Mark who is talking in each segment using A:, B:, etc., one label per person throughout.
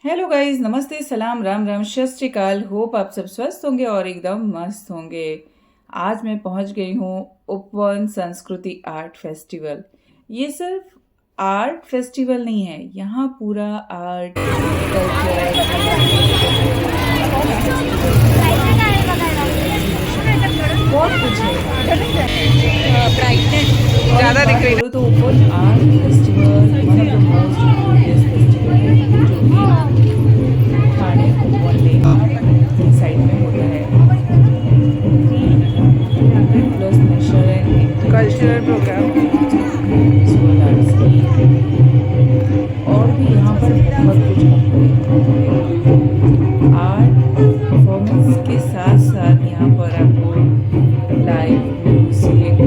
A: Hello guys, नमस्ते, सलाम, राम राम, सत श्री अकाल। होप आप सब स्वस्थ होंगे और एकदम मस्त होंगे। आज मैं पहुंच गई हूँ उपवन संस्कृति आर्ट फेस्टिवल। ये सिर्फ आर्ट फेस्टिवल नहीं है, यहाँ पूरा आर्ट कल्चर बहुत कुछ है। ज़्यादा दिख रही है तो उपवन art festival one of the most biggest festival है जो कि ठाणे उपवन लेक साइड में होता है। 300 plus national and cultural program और भी यहाँ पर बहुत कुछ है। आर्ट परफॉर्मेंस के साथ साथ यहाँ पर आपको लाइव म्यूजिक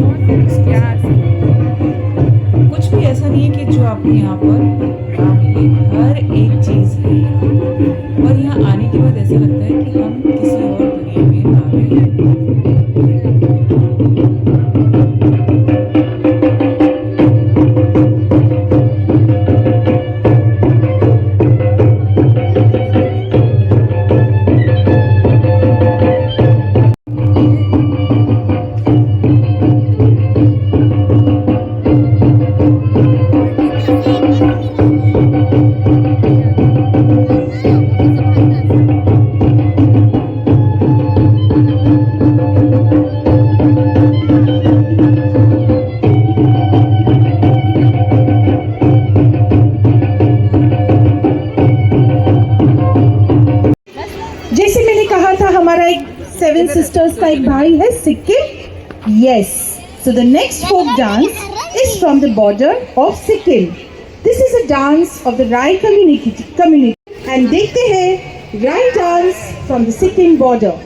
A: कुछ भी ऐसा नहीं है कि जो आपको यहाँ पर ना मिले। हर एक चीज़ है और यहाँ आने के बाद ऐसा लगता है कि हम किसी और दुनिया में आ गए हैं।
B: जैसे मैंने कहा था हमारा एक सेवन सिस्टर्स का एक भाई है Sikkim. Yes, so the next folk dance is from the border of Sikkim. This is a dance of the Rai community and देखते हैं Rai dance from the Sikkim border.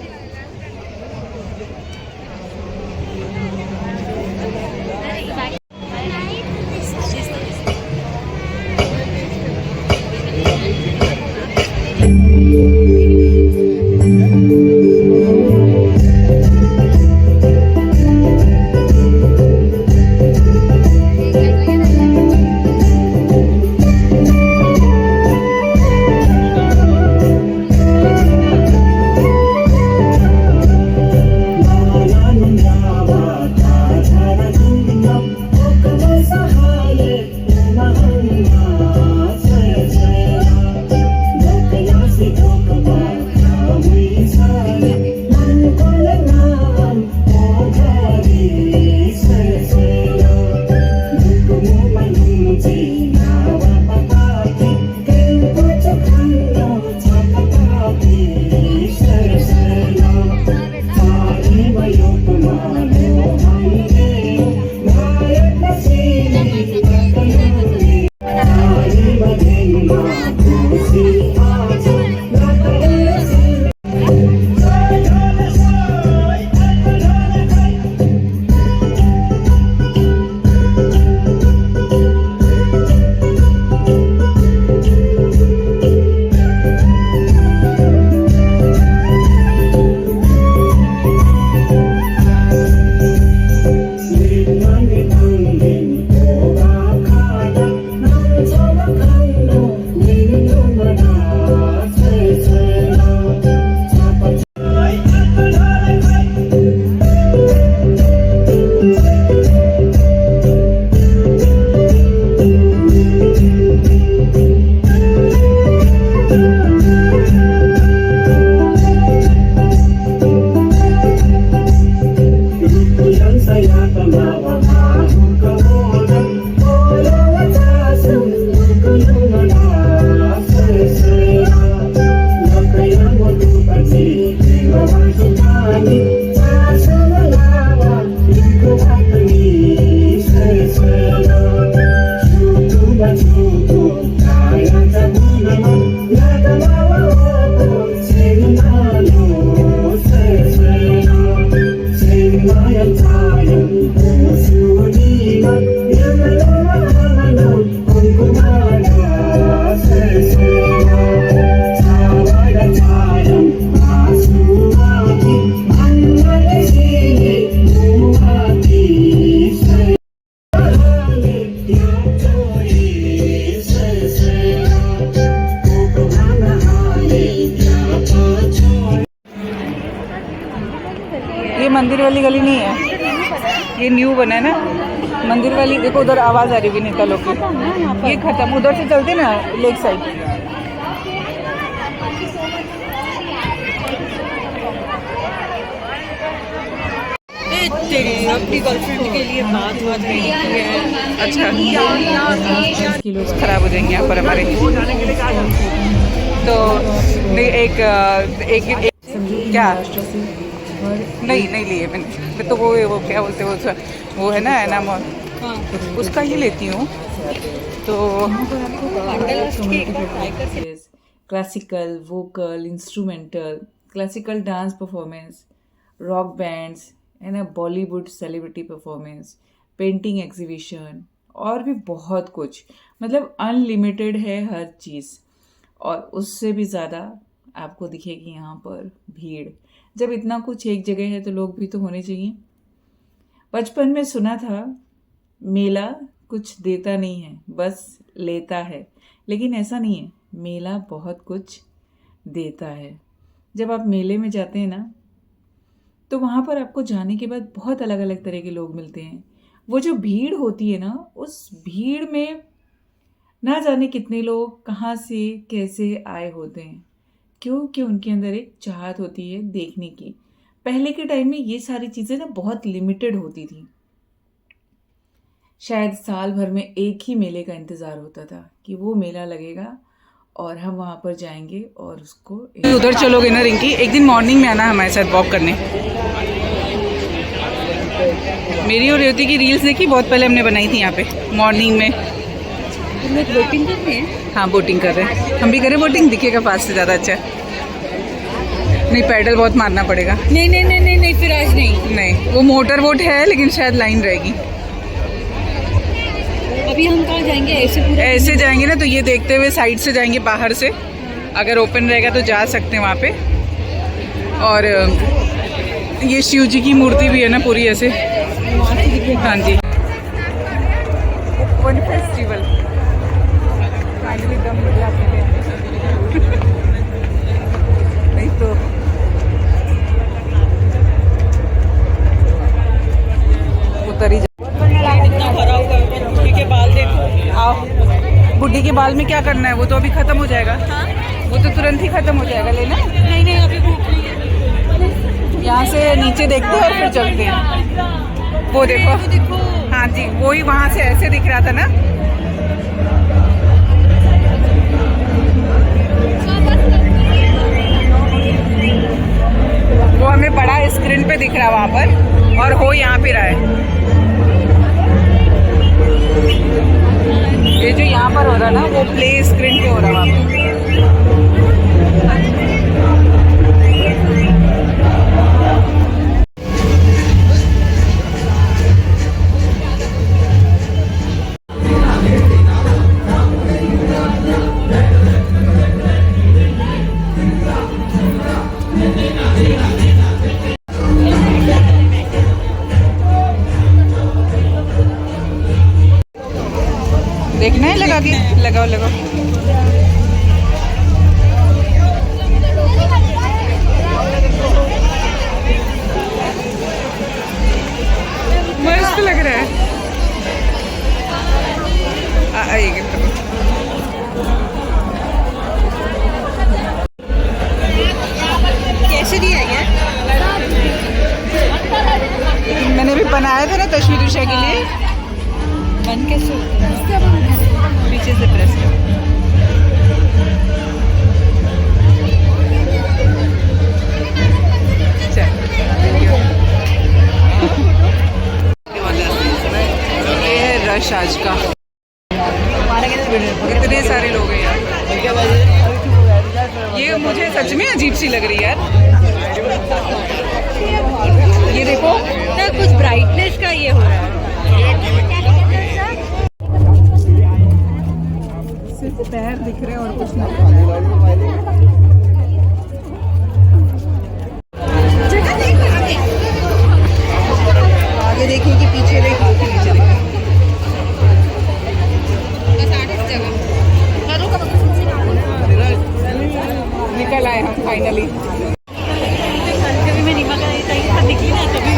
A: मंदिर वाली गली नहीं है, ये न्यू बना है ना मंदिर वाली। देखो उधर आवाज़ आ रही विनीता लोग की, ये खत्म, उधर से चलते ना लेक साइड।
C: अपनी गर्लफ्रेंड के लिए बात नहीं है।
A: अच्छा, किलो खराब हो जाएंगे यहाँ पर हमारे। तो नहीं एक क्या नहीं लिए मैंने तो वो क्या बोलते हैं वो है ना एनाम, उसका ही लेती हूँ। तो classical, vocal, instrumental, classical dance performance, rock bands है ना, Bollywood celebrity performance, painting exhibition और भी बहुत कुछ, मतलब अनलिमिटेड है हर चीज़। और उससे भी ज़्यादा आपको दिखेगी यहाँ पर भीड़। जब इतना कुछ एक जगह है तो लोग भी तो होने चाहिए। बचपन में सुना था मेला कुछ देता नहीं है, बस लेता है, लेकिन ऐसा नहीं है, मेला बहुत कुछ देता है। जब आप मेले में जाते हैं ना तो वहाँ पर आपको जाने के बाद बहुत अलग अलग तरह के लोग मिलते हैं। वो जो भीड़ होती है ना, उस भीड़ में ना जाने कितने लोग कहाँ से कैसे आए होते हैं, क्योंकि उनके अंदर एक चाहत होती है देखने की। पहले के टाइम में ये सारी चीज़ें ना बहुत लिमिटेड होती थी। शायद साल भर में एक ही मेले का इंतज़ार होता था कि वो मेला लगेगा और हम वहाँ पर जाएंगे और उसको। उधर चलोगे ना रिंकी, एक दिन मॉर्निंग में आना हमारे साथ वॉक करने। मेरी और रेवती की रील्स देखी, बहुत पहले हमने बनाई थी यहाँ पे मॉर्निंग में।
C: बोटिंग कर रहे हैं?
A: हाँ बोटिंग कर रहे हैं, हम भी करें बोटिंग, दिखेगा पास से ज़्यादा अच्छा। नहीं पैडल बहुत मारना पड़ेगा।
C: नहीं फिर आज
A: नहीं, वो मोटर बोट है लेकिन शायद लाइन रहेगी।
C: अभी हम कहाँ जाएंगे?
A: ऐसे जाएंगे ना तो ये देखते हुए साइड से जाएंगे, बाहर से अगर ओपन रहेगा तो जा सकते हैं वहाँ पे। और ये शिव जी की मूर्ति भी है ना पूरी ऐसे। हाँ जी, वन फेस्टिवल फाइनली दम मिला के नहीं तो उतरी
C: बुढ़ी के बाल देखो।
A: आओ, बुड्ढी के बाल में क्या करना है, वो तो अभी खत्म हो जाएगा। वो तो तुरंत ही खत्म हो जाएगा, लेना।
C: नहीं अभी भूख नहीं है।
A: यहाँ से नीचे देखते हैं और फिर चलते हैं। वो देखो, हाँ जी, वो ही वहाँ से ऐसे दिख रहा था ना। वो हमें बड़ा स्क्रीन पे दिख रहा है वहाँ पर, और हो यहाँ पे रहा है। ये जो यहाँ पर हो रहा है ना, वो प्ले स्क्रीन पे हो रहा है वहाँ पे। देखना है, लगा के लगाओ। मस्त लग रहा है। आएगी
C: कैसे दिया है?
A: मैंने भी बनाया था ना तस्वीर उषा के लिए।
C: बन कैसे?
A: पीछे से प्रेस करो। ये है रश आज का, इतने सारे लोग हैं यार। ये मुझे सच में अजीब सी लग रही है यार। ये देखो
C: ना, कुछ ब्राइटनेस का ये हो रहा है।
A: सिर्फ पैर दिख रहे हैं और कुछ नहीं। आगे देखिए कि पीछे देखिए कि नीचे देखिए। निकल आए हम फाइनली।
C: कभी मैं रीमा का निकली ना, तभी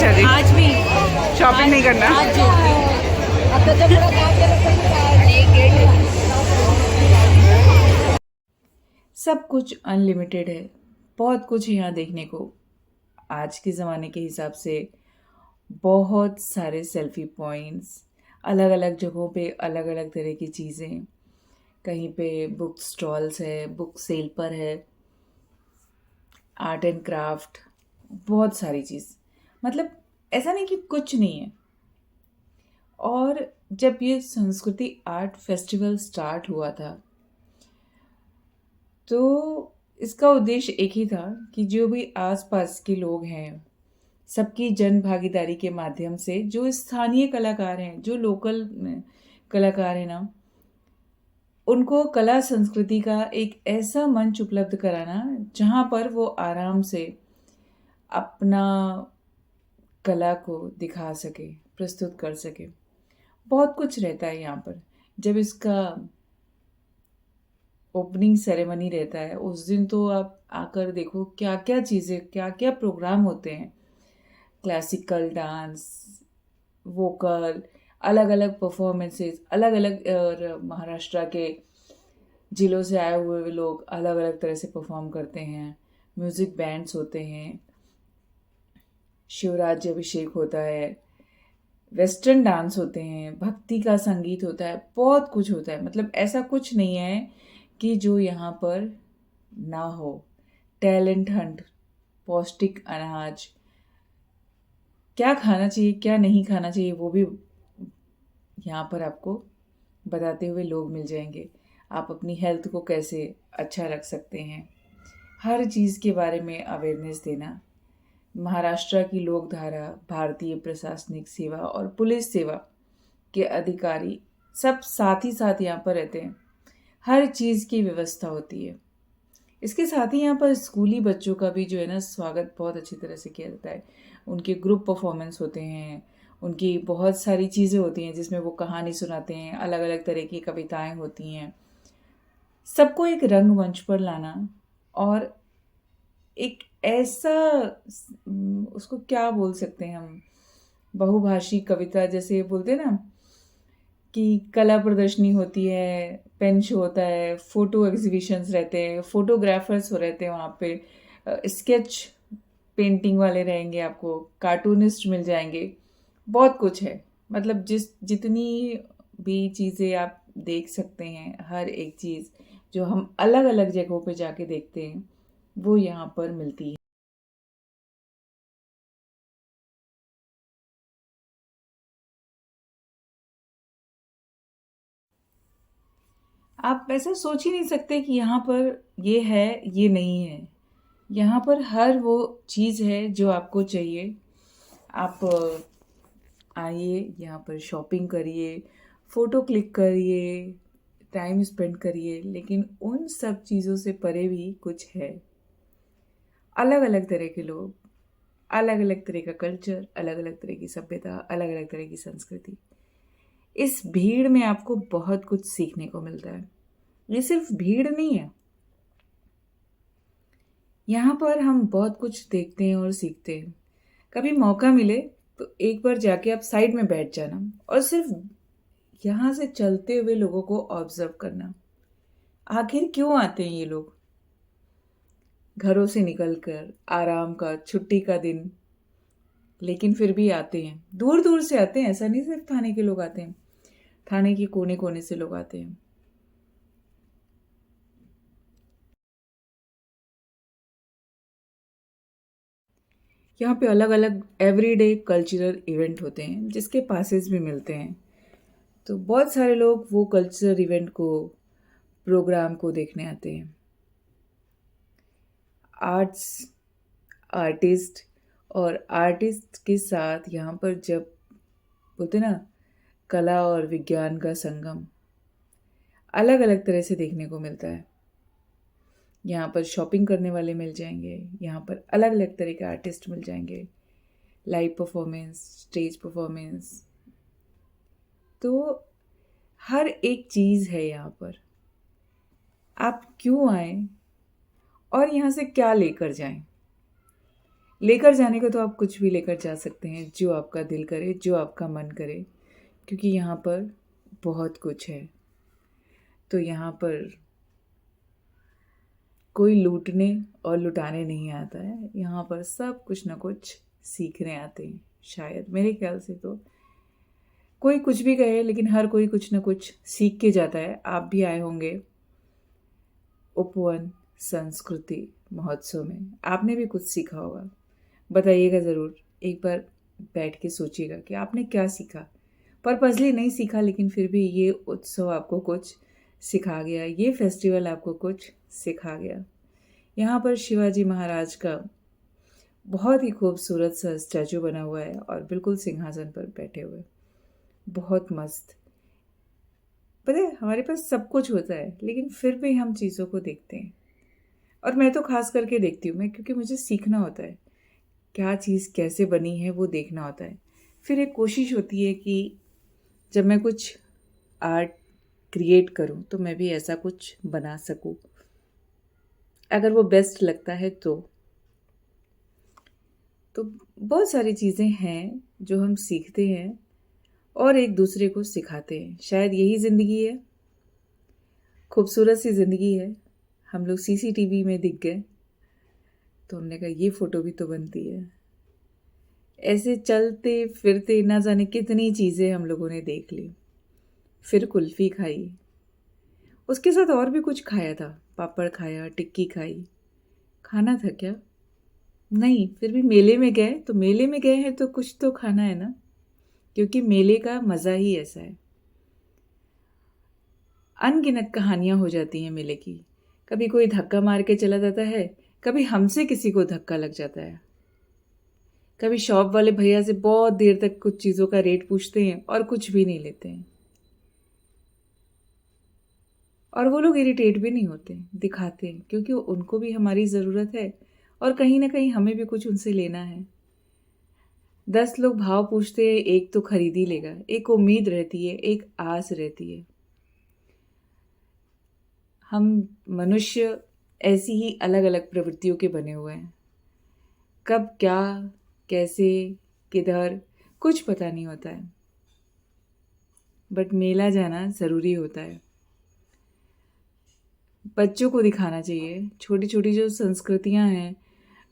A: अच्छा जी,
C: आज भी
A: शॉपिंग नहीं करना।
C: आज जो
A: सब कुछ अनलिमिटेड है, बहुत कुछ है यहाँ देखने को। आज के ज़माने के हिसाब से बहुत सारे सेल्फी पॉइंट्स, अलग अलग जगहों पे अलग अलग तरह की चीज़ें। कहीं पे बुक स्टॉल्स है, बुक सेल पर है, आर्ट एंड क्राफ्ट, बहुत सारी चीज़। मतलब ऐसा नहीं कि कुछ नहीं है। और जब ये संस्कृति आर्ट फेस्टिवल स्टार्ट हुआ था तो इसका उद्देश्य एक ही था कि जो भी आसपास के लोग हैं, सबकी जन भागीदारी के माध्यम से जो स्थानीय कलाकार हैं, जो लोकल कलाकार हैं ना, उनको कला संस्कृति का एक ऐसा मंच उपलब्ध कराना जहाँ पर वो आराम से अपना कला को दिखा सके, प्रस्तुत कर सके। बहुत कुछ रहता है यहाँ पर। जब इसका ओपनिंग सेरेमनी रहता है उस दिन तो आप आकर देखो क्या क्या चीज़ें, क्या क्या प्रोग्राम होते हैं। क्लासिकल डांस, वोकल, अलग अलग परफॉर्मेंसेस, अलग अलग और महाराष्ट्र के जिलों से आए हुए लोग अलग अलग तरह से परफॉर्म करते हैं। म्यूज़िक बैंड्स होते हैं, शिवराज्य अभिषेक होता है, वेस्टर्न डांस होते हैं, भक्ति का संगीत होता है, बहुत कुछ होता है। मतलब ऐसा कुछ नहीं है कि जो यहाँ पर ना हो। टैलेंट हंट, पौष्टिक अनाज, क्या खाना चाहिए क्या नहीं खाना चाहिए वो भी यहाँ पर आपको बताते हुए लोग मिल जाएंगे। आप अपनी हेल्थ को कैसे अच्छा रख सकते हैं, हर चीज़ के बारे में अवेयरनेस देना। महाराष्ट्र की लोकधारा, भारतीय प्रशासनिक सेवा और पुलिस सेवा के अधिकारी सब साथ ही साथ यहाँ पर रहते हैं। हर चीज़ की व्यवस्था होती है। इसके साथ ही यहाँ पर स्कूली बच्चों का भी जो है ना स्वागत बहुत अच्छी तरह से किया जाता है। उनके ग्रुप परफॉर्मेंस होते हैं, उनकी बहुत सारी चीज़ें होती हैं जिसमें वो कहानी सुनाते हैं, अलग अलग तरह की कविताएं होती हैं। सबको एक रंगमंच पर लाना और एक ऐसा उसको क्या बोल सकते हैं हम, बहुभाषी कविता जैसे बोलते हैं ना कि कला प्रदर्शनी होती है, पेन शो होता है, फ़ोटो एग्ज़िबिशन्स रहते हैं, फ़ोटोग्राफ़र्स हो रहते हैं वहाँ पे, स्केच पेंटिंग वाले रहेंगे, आपको कार्टूनिस्ट मिल जाएंगे, बहुत कुछ है। मतलब जितनी भी चीज़ें आप देख सकते हैं, हर एक चीज़ जो हम अलग अलग जगहों पे जाके देखते हैं वो यहाँ पर मिलती है। आप ऐसा सोच ही नहीं सकते कि यहाँ पर ये है, ये नहीं है। यहाँ पर हर वो चीज़ है जो आपको चाहिए। आप आइए, यहाँ पर शॉपिंग करिए, फ़ोटो क्लिक करिए, टाइम स्पेंड करिए, लेकिन उन सब चीज़ों से परे भी कुछ है। अलग अलग तरह के लोग, अलग अलग तरह का कल्चर, अलग अलग तरह की सभ्यता, अलग अलग तरह की संस्कृति। इस भीड़ में आपको बहुत कुछ सीखने को मिलता है। ये सिर्फ भीड़ नहीं है, यहाँ पर हम बहुत कुछ देखते हैं और सीखते हैं। कभी मौका मिले तो एक बार जाके आप साइड में बैठ जाना और सिर्फ यहाँ से चलते हुए लोगों को ऑब्जर्व करना। आखिर क्यों आते हैं ये लोग? घरों से निकलकर, आराम का, छुट्टी का दिन, लेकिन फिर भी आते हैं। दूर दूर से आते हैं, ऐसा नहीं सिर्फ थाने के लोग आते हैं, थाने के कोने कोने से लोग आते हैं। यहाँ पे अलग अलग एवरीडे कल्चरल इवेंट होते हैं जिसके पासेस भी मिलते हैं। तो बहुत सारे लोग वो कल्चरल इवेंट को, प्रोग्राम को देखने आते हैं। आर्टिस्ट और आर्टिस्ट के साथ यहाँ पर जब बोलते ना कला और विज्ञान का संगम अलग अलग तरह से देखने को मिलता है। यहाँ पर शॉपिंग करने वाले मिल जाएंगे, यहाँ पर अलग अलग तरह के आर्टिस्ट मिल जाएंगे, लाइव परफॉर्मेंस, स्टेज परफॉर्मेंस, तो हर एक चीज़ है यहाँ पर। आप क्यों आए और यहाँ से क्या लेकर जाएं, लेकर जाने को तो आप कुछ भी लेकर जा सकते हैं, जो आपका दिल करे, जो आपका मन करे, क्योंकि यहाँ पर बहुत कुछ है। तो यहाँ पर कोई लूटने और लुटाने नहीं आता है, यहाँ पर सब कुछ ना कुछ सीखने आते हैं। शायद मेरे ख्याल से तो कोई कुछ भी कहे, लेकिन हर कोई कुछ ना कुछ सीख के जाता है। आप भी आए होंगे उपवन संस्कृति महोत्सव में, आपने भी कुछ सीखा होगा। बताइएगा ज़रूर, एक बार बैठ के सोचिएगा कि आपने क्या सीखा। पर्पसली नहीं सीखा, लेकिन फिर भी ये उत्सव आपको कुछ सिखा गया, ये फेस्टिवल आपको कुछ सिखा गया। यहाँ पर शिवाजी महाराज का बहुत ही खूबसूरत सा स्टैचू बना हुआ है और बिल्कुल सिंहासन पर बैठे हुए, बहुत मस्त। पता है, हमारे पास सब कुछ होता है, लेकिन फिर भी हम चीज़ों को देखते हैं। और मैं तो खास करके देखती हूँ, क्योंकि मुझे सीखना होता है, क्या चीज़ कैसे बनी है वो देखना होता है। फिर एक कोशिश होती है कि जब मैं कुछ आर्ट क्रिएट करूँ तो मैं भी ऐसा कुछ बना सकूँ, अगर वो बेस्ट लगता है तो बहुत सारी चीज़ें हैं जो हम सीखते हैं और एक दूसरे को सिखाते हैं। शायद यही ज़िंदगी है, खूबसूरत सी ज़िंदगी है। हम लोग सीसीटीवी में दिख गए तो हमने कहा ये फ़ोटो भी तो बनती है। ऐसे चलते फिरते ना जाने कितनी चीज़ें हम लोगों ने देख ली। फिर कुल्फ़ी खाई, उसके साथ और भी कुछ खाया था, पापड़ खाया, टिक्की खाई। खाना था क्या? नहीं, फिर भी मेले में गए, तो मेले में गए हैं तो कुछ तो खाना है ना, क्योंकि मेले का मज़ा ही ऐसा है। अनगिनत कहानियाँ हो जाती हैं मेले की। कभी कोई धक्का मार के चला जाता है, कभी हमसे किसी को धक्का लग जाता है, कभी शॉप वाले भैया से बहुत देर तक कुछ चीज़ों का रेट पूछते हैं और कुछ भी नहीं लेते हैं। और वो लोग इरिटेट भी नहीं होते, दिखाते हैं, क्योंकि उनको भी हमारी ज़रूरत है और कहीं ना कहीं हमें भी कुछ उनसे लेना है। 10 लोग भाव पूछते हैं, एक तो खरीद ही लेगा। एक उम्मीद रहती है, एक आस रहती है। हम मनुष्य ऐसी ही अलग अलग प्रवृत्तियों के बने हुए हैं। कब क्या, कैसे, किधर, कुछ पता नहीं होता है, बट मेला जाना ज़रूरी होता है। बच्चों को दिखाना चाहिए छोटी छोटी जो संस्कृतियां हैं,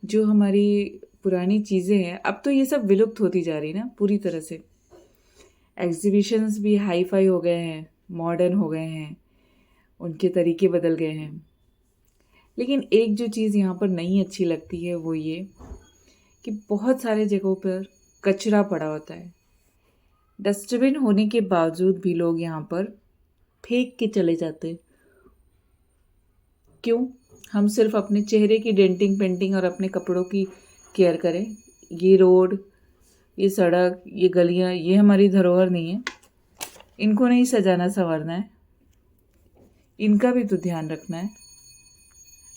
A: जो हमारी पुरानी चीज़ें हैं। अब तो ये सब विलुप्त होती जा रही ना पूरी तरह से। एग्जीबिशंस भी हाई फाई हो गए हैं, मॉडर्न हो गए हैं, उनके तरीके बदल गए हैं। लेकिन एक जो चीज़ यहाँ पर नहीं अच्छी लगती है वो ये कि बहुत सारे जगहों पर कचरा पड़ा होता है। डस्टबिन होने के बावजूद भी लोग यहाँ पर फेंक के चले जाते हैं। क्यों? हम सिर्फ अपने चेहरे की डेंटिंग पेंटिंग और अपने कपड़ों की केयर करें। ये रोड, ये सड़क, ये गलियाँ, ये हमारी धरोहर नहीं है। इनको नहीं सजाना संवारना है, इनका भी तो ध्यान रखना है।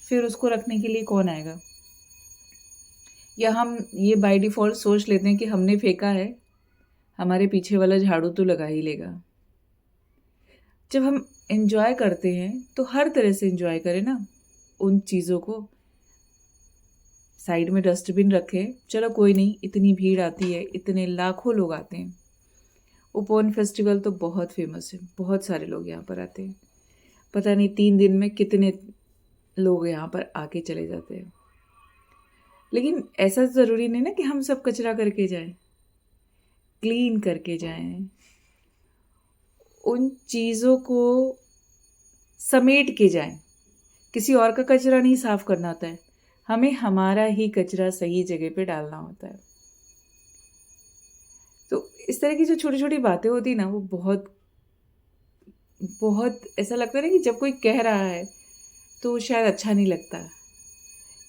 A: फिर उसको रखने के लिए कौन आएगा? या हम ये बाय डिफ़ॉल्ट सोच लेते हैं कि हमने फेंका है, हमारे पीछे वाला झाड़ू तो लगा ही लेगा। जब हम एंजॉय करते हैं तो हर तरह से एंजॉय करें ना उन चीज़ों को। साइड में डस्टबिन रखें, चलो कोई नहीं, इतनी भीड़ आती है, इतने लाखों लोग आते हैं। उपवन फेस्टिवल तो बहुत फेमस है, बहुत सारे लोग यहाँ पर आते हैं। पता नहीं 3 दिन में कितने लोग यहाँ पर आके चले जाते हैं। लेकिन ऐसा ज़रूरी नहीं ना कि हम सब कचरा करके जाएं, क्लीन करके जाएं, उन चीज़ों को समेट के जाएं। किसी और का कचरा नहीं साफ करना होता है, हमें हमारा ही कचरा सही जगह पे डालना होता है। तो इस तरह की जो छोटी छोटी बातें होती है ना, वो बहुत बहुत ऐसा लगता है ना कि जब कोई कह रहा है तो शायद अच्छा नहीं लगता,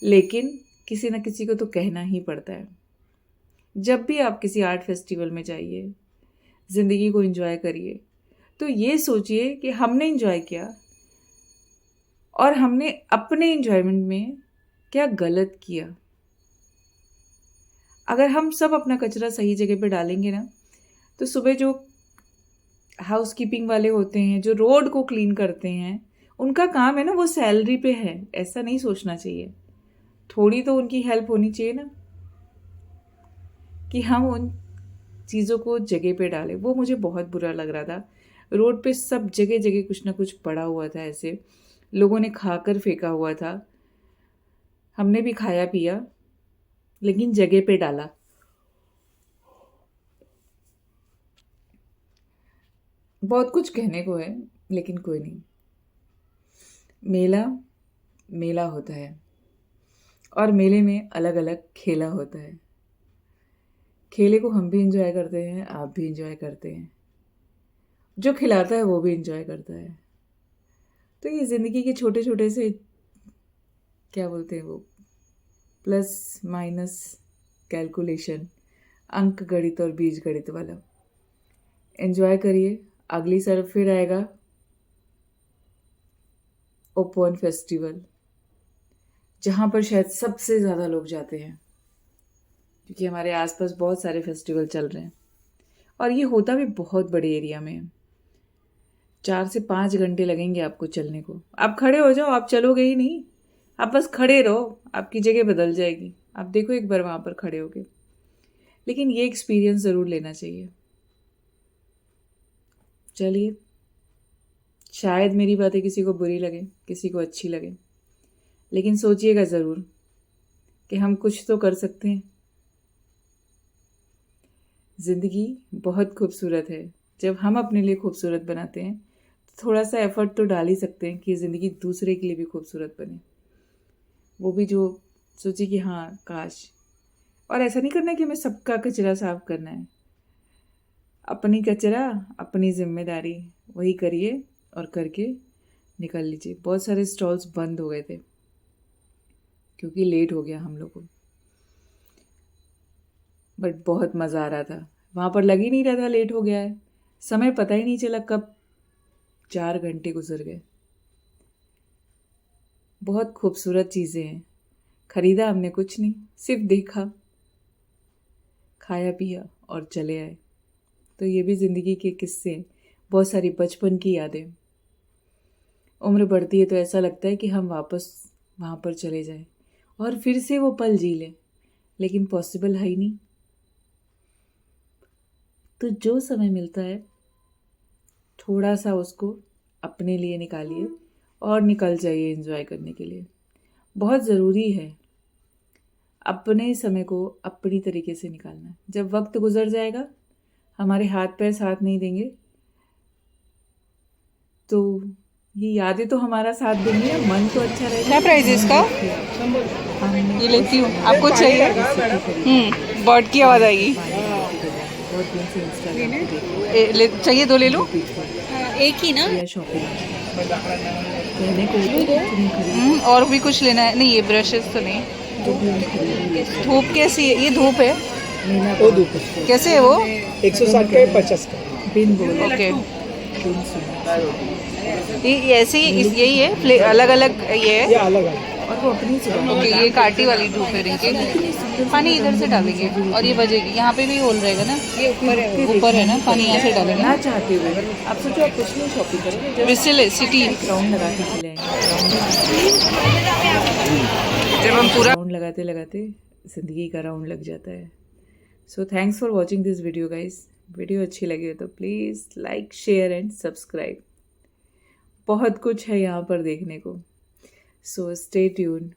A: लेकिन किसी न किसी को तो कहना ही पड़ता है। जब भी आप किसी आर्ट फेस्टिवल में जाइए, ज़िंदगी को एंजॉय करिए, तो ये सोचिए कि हमने एंजॉय किया और हमने अपने एंजॉयमेंट में क्या गलत किया। अगर हम सब अपना कचरा सही जगह पे डालेंगे ना, तो सुबह जो हाउसकीपिंग वाले होते हैं, जो रोड को क्लीन करते हैं, उनका काम है ना, वो सैलरी पे है, ऐसा नहीं सोचना चाहिए। थोड़ी तो उनकी हेल्प होनी चाहिए ना। कि हम उन चीज़ों को जगह पे डालें। वो मुझे बहुत बुरा लग रहा था। रोड पे सब जगह जगह कुछ ना कुछ पड़ा हुआ था, ऐसे लोगों ने खाकर फेंका हुआ था। हमने भी खाया पिया, लेकिन जगह पे डाला। बहुत कुछ कहने को है, लेकिन कोई नहीं। मेला मेला होता है, और मेले में अलग अलग खेला होता है। खेले को हम भी इंजॉय करते हैं, आप भी इंजॉय करते हैं, जो खिलाता है वो भी इंजॉय करता है। तो ये ज़िंदगी के छोटे छोटे से, क्या बोलते हैं वो, प्लस माइनस कैलकुलेशन, अंक गणित और बीज गणित वाला। एंजॉय करिए। अगली साल फिर आएगा ओपन फेस्टिवल, जहाँ पर शायद सबसे ज़्यादा लोग जाते हैं, क्योंकि हमारे आसपास बहुत सारे फेस्टिवल चल रहे हैं और ये होता भी बहुत बड़े एरिया में है। 4 से 5 घंटे लगेंगे आपको चलने को। आप खड़े हो जाओ, आप चलोगे ही नहीं, आप बस खड़े रहो, आपकी जगह बदल जाएगी। आप देखो एक बार वहाँ पर खड़े होके। लेकिन ये एक्सपीरियंस ज़रूर लेना चाहिए। चलिए, शायद मेरी बातें किसी को बुरी लगे, किसी को अच्छी लगे, लेकिन सोचिएगा ज़रूर कि हम कुछ तो कर सकते हैं। ज़िंदगी बहुत खूबसूरत है। जब हम अपने लिए खूबसूरत बनाते हैं तो थोड़ा सा एफर्ट तो डाल ही सकते हैं कि ज़िंदगी दूसरे के लिए भी खूबसूरत बने। वो भी जो सोचे कि हाँ काश। और ऐसा नहीं करना है कि हमें सबका कचरा साफ करना है। अपनी कचरा अपनी जिम्मेदारी, वही करिए और करके निकल लीजिए। बहुत सारे स्टॉल्स बंद हो गए थे क्योंकि लेट हो गया हम लोग को, बट बहुत मज़ा आ रहा था। वहाँ पर लग ही नहीं रहा था लेट हो गया है। समय पता ही नहीं चला कब 4 घंटे गुजर गए। बहुत खूबसूरत चीज़ें हैं। खरीदा हमने कुछ नहीं, सिर्फ देखा, खाया पिया और चले आए। तो ये भी ज़िंदगी के किस्से हैं, बहुत सारी बचपन की यादें। उम्र बढ़ती है तो ऐसा लगता है कि हम वापस वहाँ पर चले जाएं और फिर से वो पल जी लें, लेकिन पॉसिबल है ही नहीं। तो जो समय मिलता है थोड़ा सा उसको अपने लिए निकालिए और निकल जाइए एंजॉय करने के लिए। बहुत ज़रूरी है अपने समय को अपनी तरीके से निकालना। जब वक्त गुजर जाएगा, हमारे हाथ पैर साथ नहीं देंगे, तो ये यादें तो हमारा साथ देंगी ना, मन तो अच्छा रहेगा।
C: क्या प्राइस है इसका? ये लेती हूँ, आपको चाहिए? बर्ड की आवाज़ आएगी।
A: बहुत दिन से इंस्टाग्राम पे देख रही
C: चाहिए 2 ले लूँ?
A: हूँ।
C: एक ही ना?
A: या शॉपिंग कहने को इतनी खरीद
C: और भी कुछ लेना है? नहीं, ये ब्रशेस तो नहीं।
A: जो भी हम खरीदेंगे।
C: धूप कैसी है? ये धूप है?
A: मीना
D: वो धूप
C: कैसे है वो?
D: 160 का है 50 का।
A: बिन बोले
C: ओके,
A: बिन सुने,
C: ये ऐसे ही यही है, अलग अलग ये है।
D: ये अलग अलग
A: और वो अपनी जगह
C: ओके, ये काटी वाली धूप है रिंकी। पानी इधर से डालेंगे और ये बजेगी। यहाँ पे भी होल रहेगा ना? ये ऊपर है ना? पानी यहाँ से डालेंगे
A: ना
C: ना?
A: चाहते हुए आप सोचो आप कुछ नहीं शॉपिंग करोगे,
C: विसिल है सिटी।
A: राउंड लगा के चले
C: जब हम पूरा
A: राउंड लगाते लगाते ज़िंदगी का राउंड लग जाता है। So thanks for watching this video guys. Video अच्छी लगी हो तो please like, share and subscribe. बहुत कुछ है यहाँ पर देखने को। So stay tuned.